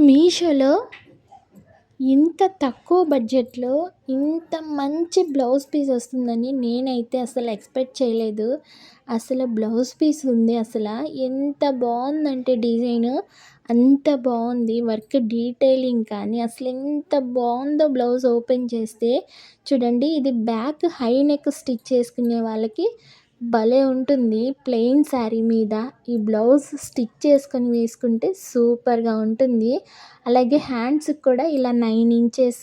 మీషోలో ఇంత తక్కువ బడ్జెట్‌లో ఇంత మంచి బ్లౌజ్ పీస్ వస్తుందని నేనైతే అసలు ఎక్స్‌పెక్ట్ చేయలేదు. అసలు బ్లౌజ్ పీస్ ఉంది ఎంత బావుందంటే డిజైను అంత బావుంది. వర్క్ డీటెయిలింగ్ కానీ అసలెంత బావుందో బ్లౌజ్ ఓపెన్ చేస్తే. చూడండి, ఇది బ్యాక్ హై నెక్ స్టిచ్ చేసుకునే వాళ్ళకి భలే ఉంటుంది. ప్లెయిన్ శారీ మీద ఈ బ్లౌజ్ స్టిచ్ చేసుకొని వేసుకుంటే సూపర్‌గా ఉంటుంది. అలాగే హ్యాండ్స్‌కి కూడా ఇలా 9 ఇంచెస్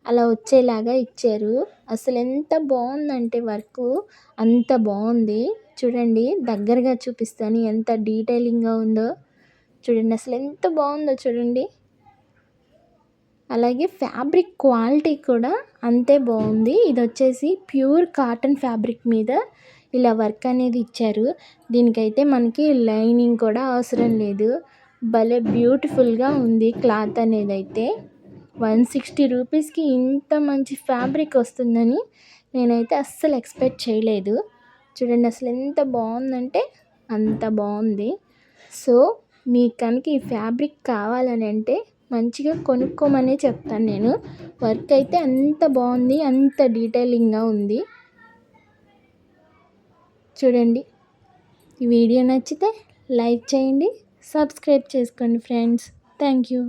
అలా వచ్చేలాగా ఇచ్చారు. అసలెంత బావుందంటే వర్కు అంత బావుంది. చూడండి, దగ్గరగా చూపిస్తాను ఎంత డీటెయిలింగ్‌గా ఉందో. చూడండి, అసలెంత బావుందో చూడండి. అలాగే ఫ్యాబ్రిక్ క్వాలిటీ కూడా అంతే బావుంది. ఇదొచ్చేసి ప్యూర్ కాటన్ ఫ్యాబ్రిక్ మీద ఇలా వర్క్ అనేది ఇచ్చారు. దీనికైతే మనకి లైనింగ్ కూడా అవసరం లేదు. భలే బ్యూటిఫుల్‌గా ఉంది క్లాత్ అనేదైతే. 160 రూపీస్‌కి ఇంత మంచి ఫ్యాబ్రిక్ వస్తుందని నేనైతే అస్సలు ఎక్స్‌పెక్ట్ చేయలేదు. చూడండి, అసలెంత బావుందంటే అంత బావుంది. సో, మీకు కనుక ఈ ఫ్యాబ్రిక్ కావాలని అంటే మంచిగా కొనుక్కోమనే చెప్తాను నేను. వర్క్ అయితే అంత బావుంది. అంత డీటెయిలింగ్‌గా ఉంది. చూడండి, ఈ వీడియో నచ్చితే లైక్ చేయండి, సబ్స్క్రైబ్ చేసుకోండి ఫ్రెండ్స్. Thank you.